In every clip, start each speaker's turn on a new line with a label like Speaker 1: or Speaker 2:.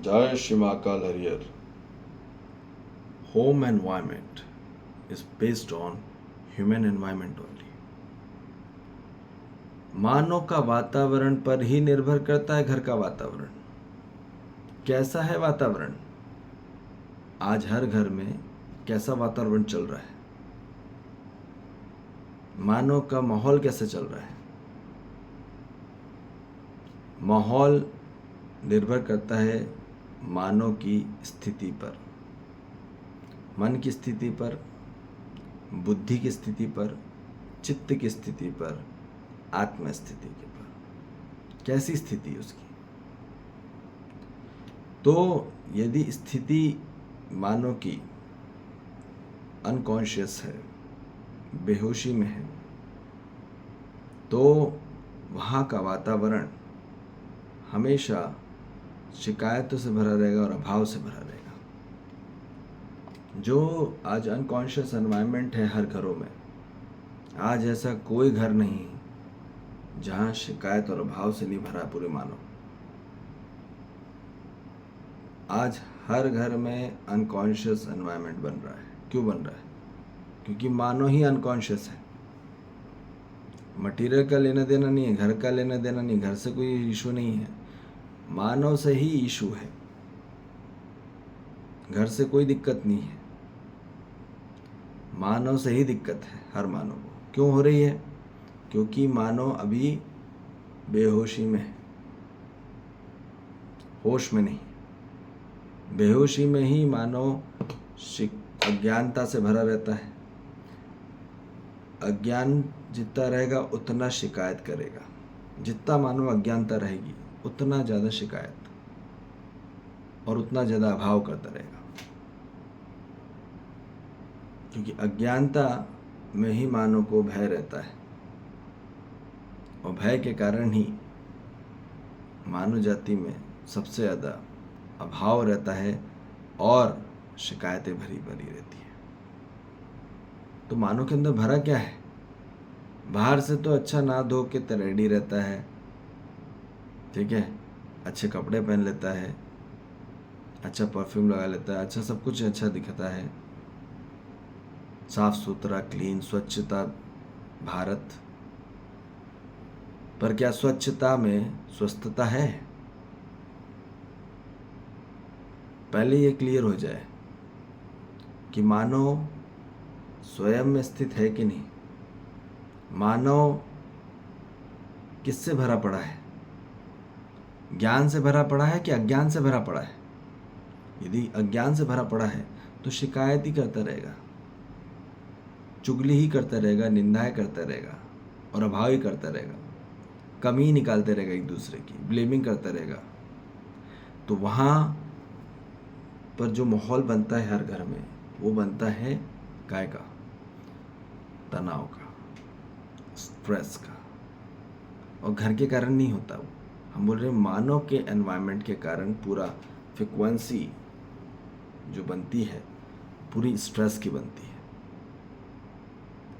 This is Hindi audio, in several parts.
Speaker 1: Jai Shri Mahakal Hariyar. Home environment is based on human environment only. मानव का वातावरण पर ही निर्भर करता है घर का वातावरण कैसा है। वातावरण आज हर घर में कैसा वातावरण चल रहा है, मानव का माहौल कैसे चल रहा है। माहौल निर्भर करता है मानव की स्थिति पर, मन की स्थिति पर, बुद्धि की स्थिति पर, चित्त की स्थिति पर, आत्म स्थिति के पर। कैसी स्थिति है उसकी। तो यदि स्थिति मानव की अनकॉन्शियस है, बेहोशी में है, तो वहाँ का वातावरण हमेशा शिकायतों से भरा रहेगा और अभाव से भरा रहेगा। जो आज अनकॉन्शियस एनवायरनमेंट है हर घरों में, आज ऐसा कोई घर नहीं जहाँ शिकायत और अभाव से नहीं भरा पूरे मानव। आज हर घर में अनकॉन्शियस एनवायरनमेंट बन रहा है। क्यों बन रहा है? क्योंकि मानव ही अनकॉन्शियस है। मटेरियल का लेना देना नहीं है, घर का लेना देना नहीं, घर से कोई इशू नहीं है, मानव से ही इशू है। घर से कोई दिक्कत नहीं है, मानव से ही दिक्कत है हर मानव को। क्यों हो रही है? क्योंकि मानव अभी बेहोशी में है, होश में नहीं। बेहोशी में ही मानव अज्ञानता से भरा रहता है। अज्ञान जितना रहेगा उतना शिकायत करेगा। जितना मानव अज्ञानता रहेगी उतना ज़्यादा शिकायत और उतना ज़्यादा अभाव करता रहेगा। क्योंकि अज्ञानता में ही मानव को भय रहता है और भय के कारण ही मानव जाति में सबसे ज़्यादा अभाव रहता है और शिकायतें भरी भरी रहती है। तो मानव के अंदर भरा क्या है? बाहर से तो अच्छा ना धो के रेडी रहता है, ठीक है, अच्छे कपड़े पहन लेता है, अच्छा परफ्यूम लगा लेता है, अच्छा सब कुछ अच्छा दिखता है, साफ सुथरा, क्लीन, स्वच्छता भारत। पर क्या स्वच्छता में स्वस्थता है? पहले ये क्लियर हो जाए कि मानव स्वयं में स्थित है कि नहीं। मानव किससे भरा पड़ा है? ज्ञान से भरा पड़ा है कि अज्ञान से भरा पड़ा है? यदि अज्ञान से भरा पड़ा है तो शिकायत ही करता रहेगा, चुगली ही करता रहेगा, निंदाएं करता रहेगा और अभाव ही करता रहेगा, कमी निकालते रहेगा, एक दूसरे की ब्लेमिंग करता रहेगा। तो वहाँ पर जो माहौल बनता है हर घर में, वो बनता है काय का? तनाव का, स्ट्रेस का। और घर के कारण नहीं होता वो, हम बोल रहे हैं मानव के एनवायरनमेंट के कारण पूरा फ्रिक्वेंसी जो बनती है पूरी स्ट्रेस की बनती है।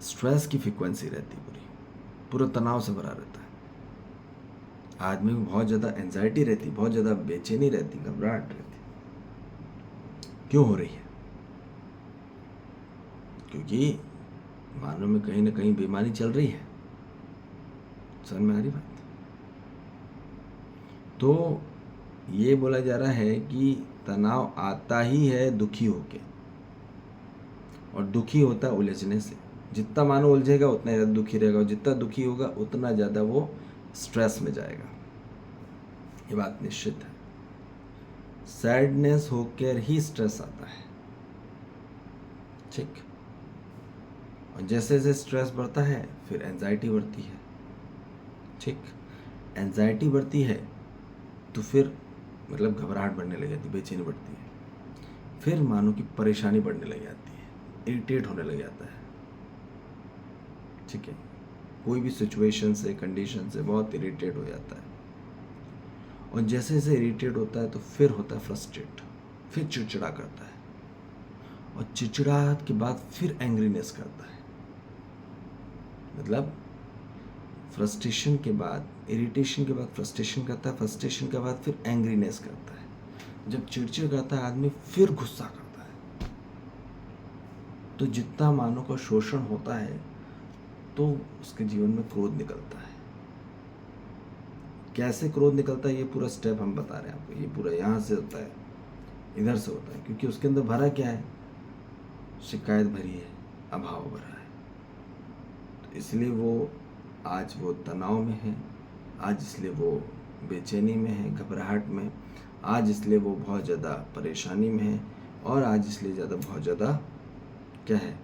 Speaker 1: स्ट्रेस की फ्रिक्वेंसी रहती है पूरा तनाव से भरा रहता है। आदमी को बहुत ज़्यादा एंजाइटी रहती, बहुत ज़्यादा बेचैनी रहती, घबराहट रहती। क्यों हो रही है? क्योंकि मानव में कहीं ना कहीं बीमारी चल रही है। समझ में आ रही बात? तो ये बोला जा रहा है कि तनाव आता ही है दुखी होके, और दुखी होता है उलझने से। जितना मानव उलझेगा उतना ज़्यादा दुखी रहेगा, और जितना दुखी होगा उतना ज़्यादा वो स्ट्रेस में जाएगा। ये बात निश्चित है। सैडनेस होकर ही स्ट्रेस आता है, ठीक। और जैसे जैसे स्ट्रेस बढ़ता है फिर एंजाइटी बढ़ती है, ठीक। एंजाइटी बढ़ती है तो फिर मतलब घबराहट बढ़ने लग जाती है, बेचैनी बढ़ती है, फिर मानो कि परेशानी बढ़ने लग जाती है, इरिटेट होने लग जाता है, ठीक है। कोई भी सिचुएशन से, कंडीशन से बहुत इरिटेट हो जाता है। और जैसे जैसे इरिटेट होता है तो फिर होता है फ्रस्ट्रेट, फिर चिड़चिड़ा करता है, और चिड़चिड़ाहट के बाद फिर एंग्रीनेस करता है। मतलब फ्रस्ट्रेशन के बाद, इरिटेशन के बाद फ्रस्ट्रेशन करता है, फ्रस्ट्रेशन के बाद फिर एंग्रीनेस करता है। जब चिड़चिड़ करता है आदमी फिर गुस्सा करता है। तो जितना मानव का शोषण होता है तो उसके जीवन में क्रोध निकलता है। कैसे क्रोध निकलता है ये पूरा स्टेप हम बता रहे हैं आपको। ये पूरा यहाँ से होता है, इधर से होता है, क्योंकि उसके अंदर भरा क्या है? शिकायत भरी है, अभाव भरा है। तो इसलिए वो आज वो तनाव में है, आज इसलिए वो बेचैनी में है, घबराहट में, आज इसलिए वो बहुत ज़्यादा परेशानी में है, और आज इसलिए बहुत ज़्यादा क्या है,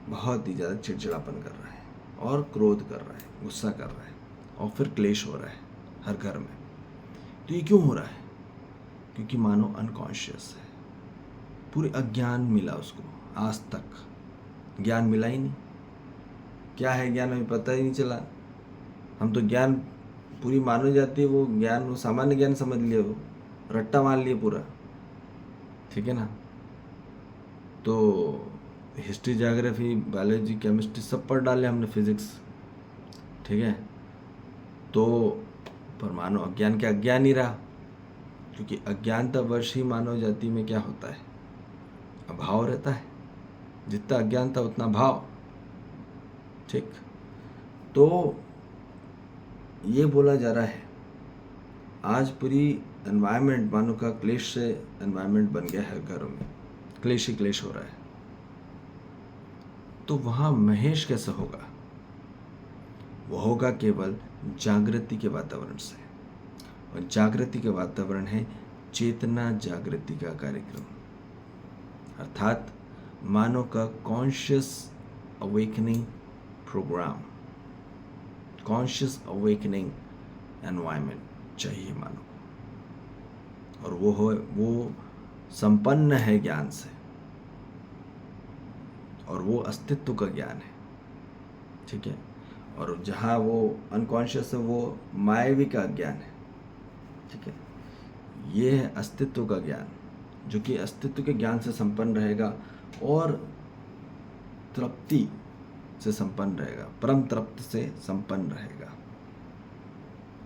Speaker 1: बहुत ही ज़्यादा चिड़चिड़ापन कर रहा है और क्रोध कर रहा है, गुस्सा कर रहा है, और फिर क्लेश हो रहा है हर घर में। तो ये क्यों हो रहा है? क्योंकि मानो अनकॉन्शियस है, पूरे अज्ञान मिला उसको, आज तक ज्ञान मिला ही नहीं। क्या है ज्ञान हमें पता ही नहीं चला। हम तो ज्ञान पूरी मानो जाती है वो ज्ञान, वो सामान्य ज्ञान समझ लिया, वो रट्टा मान लिया पूरा, ठीक है ना। तो हिस्ट्री, ज्योग्राफी, बायोलॉजी, केमिस्ट्री सब पढ़ डाले हमने, फिजिक्स, ठीक है। तो पर मानो अज्ञान के अज्ञान ही रहा, क्योंकि अज्ञानतावश ही मानव जाति में क्या होता है? अभाव रहता है। जितना अज्ञान था उतना भाव, ठीक। तो ये बोला जा रहा है आज पूरी एनवायरनमेंट मानो का क्लेश से एनवायरनमेंट बन गया है, घरों में क्लेश ही क्लेश हो रहा है। तो वहाँ महेश कैसे होगा? वो होगा केवल जागृति के वातावरण से, और जागृति के वातावरण है चेतना जागृति का कार्यक्रम, अर्थात मानव का conscious awakening programme, conscious awakening environment चाहिए मानव को। और वो संपन्न है ज्ञान से, और वो अस्तित्व का ज्ञान है, ठीक है। और जहाँ वो अनकॉन्शियस है वो मायावी का ज्ञान है, ठीक है। ये है अस्तित्व का ज्ञान, जो कि अस्तित्व के ज्ञान से संपन्न रहेगा और तृप्ति से संपन्न रहेगा, परम तृप्ति से संपन्न रहेगा,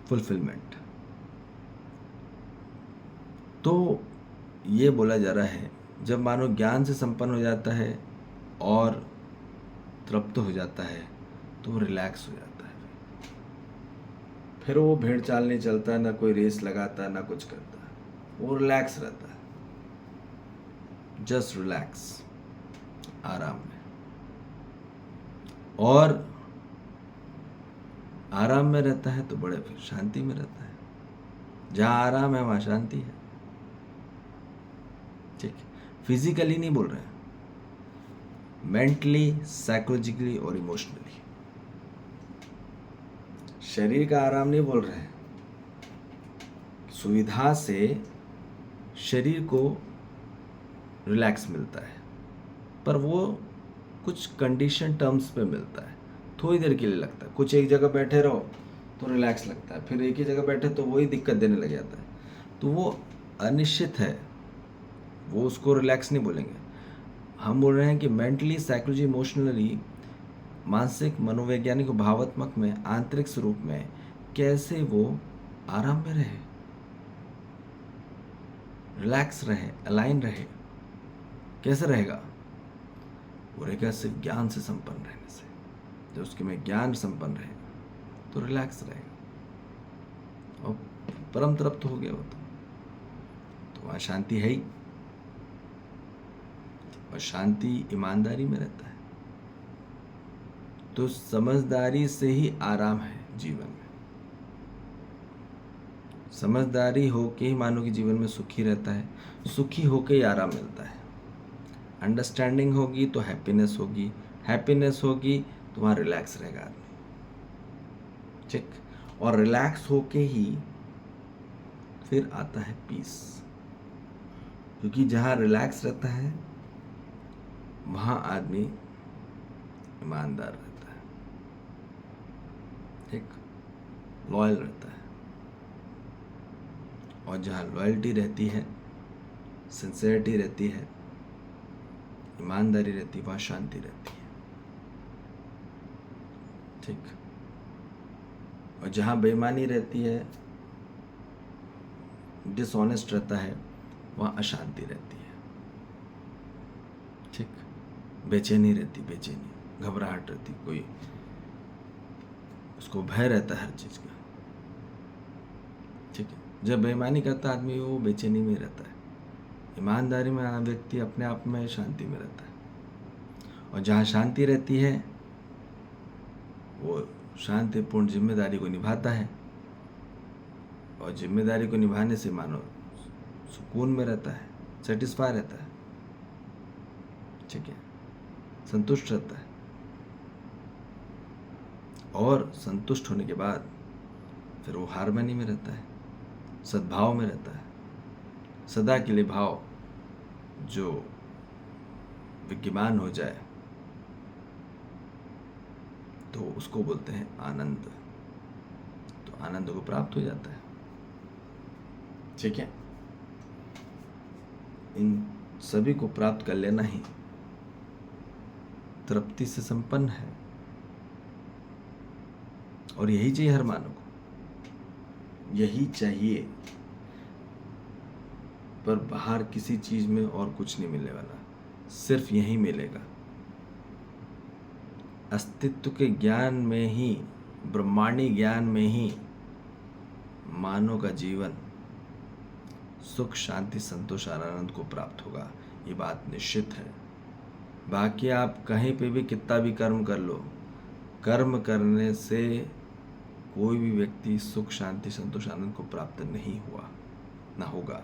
Speaker 1: फुलफिलमेंट। तो ये बोला जा रहा है जब मानव ज्ञान से संपन्न हो जाता है और तृप्त हो जाता है तो वो रिलैक्स हो जाता है। फिर वो भेड़ चाल नहीं चलता, ना कोई रेस लगाता, ना कुछ करता, वो रिलैक्स रहता है, जस्ट रिलैक्स, आराम में। और आराम में रहता है तो बड़े फिर शांति में रहता है। जहाँ आराम है वहाँ शांति है, ठीक है। फिजिकली नहीं बोल रहे हैं, मेंटली, साइकोलॉजिकली और इमोशनली। शरीर का आराम नहीं बोल रहे हैं। सुविधा से शरीर को रिलैक्स मिलता है, पर वो कुछ कंडीशन टर्म्स पे मिलता है, थोड़ी देर के लिए लगता है। कुछ एक जगह बैठे रहो तो रिलैक्स लगता है, फिर एक ही जगह बैठे तो वही दिक्कत देने लग जाता है। तो वो अनिश्चित है, वो उसको रिलैक्स नहीं बोलेंगे। हम बोल रहे हैं कि मेंटली, साइकोलॉजी, इमोशनली, मानसिक, मनोवैज्ञानिक और भावात्मक में, आंतरिक स्वरूप में कैसे वो आराम में रहे, रिलैक्स रहे, अलाइन रहे। कैसे रहेगा? वो रहेगा सिर्फ ज्ञान से संपन्न रहने से। जब उसके में ज्ञान संपन्न रहेगा तो रिलैक्स रहेगा और परम तृप्त हो गया वो तो वहाँ शांति है ही। और शांति ईमानदारी में रहता है। तो समझदारी से ही आराम है जीवन में। समझदारी होके ही मानव के जीवन में सुखी रहता है, सुखी होके ही आराम मिलता है। अंडरस्टैंडिंग होगी तो हैप्पीनेस होगी, हैप्पीनेस होगी तो वहाँ रिलैक्स रहेगा आदमी, ठीक। और रिलैक्स होके ही फिर आता है पीस, क्योंकि जहाँ रिलैक्स रहता है वहाँ आदमी ईमानदार रहता है, ठीक, लॉयल रहता है। और जहाँ लॉयल्टी रहती है, सिंसेरिटी रहती है, ईमानदारी रहती है, वहाँ शांति रहती है, ठीक। और जहाँ बेईमानी रहती है, डिसऑनेस्ट रहता है वहाँ अशांति रहती है। ठीक, बेचैनी रहती, बेचैनी, घबराहट रहती, कोई उसको भय रहता है हर चीज़ का। ठीक है, जब बेईमानी करता आदमी वो बेचैनी में रहता है। ईमानदारी में व्यक्ति अपने आप में शांति में रहता है, और जहाँ शांति रहती है वो शांतिपूर्ण जिम्मेदारी को निभाता है, और जिम्मेदारी को निभाने से मानो सुकून में रहता है, सेटिस्फाई रहता है। ठीक है, संतुष्ट रहता है, और संतुष्ट होने के बाद फिर वो हार्मनी में रहता है, सद्भाव में रहता है। सदा के लिए भाव जो विद्यमान हो जाए तो उसको बोलते हैं आनंद। तो आनंद को प्राप्त हो जाता है। ठीक है, इन सभी को प्राप्त कर लेना ही तृप्ति से संपन्न है, और यही चाहिए हर मानव को, यही चाहिए। पर बाहर किसी चीज में और कुछ नहीं मिलने वाला, सिर्फ यही मिलेगा। अस्तित्व के ज्ञान में ही, ब्रह्मांडी ज्ञान में ही मानव का जीवन सुख, शांति, संतोष और आनंद को प्राप्त होगा। ये बात निश्चित है। बाकी आप कहीं पे भी कितना भी कर्म कर लो, कर्म करने से कोई भी व्यक्ति सुख, शांति, संतोष, आनंद को प्राप्त नहीं हुआ, ना होगा।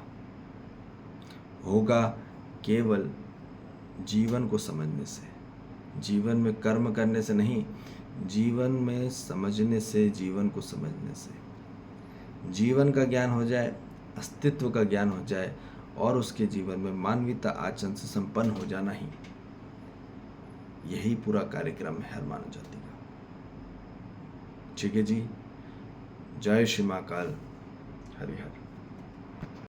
Speaker 1: होगा केवल जीवन को समझने से, जीवन में कर्म करने से नहीं, जीवन में समझने से, जीवन को समझने से। जीवन का ज्ञान हो जाए, अस्तित्व का ज्ञान हो जाए, और उसके जीवन में मानवीयता आचरण से संपन्न हो जाना ही, यही पूरा कार्यक्रम है हर मानव जाति का। ठीक है जी, जय श्री महाकाल, हरि हर।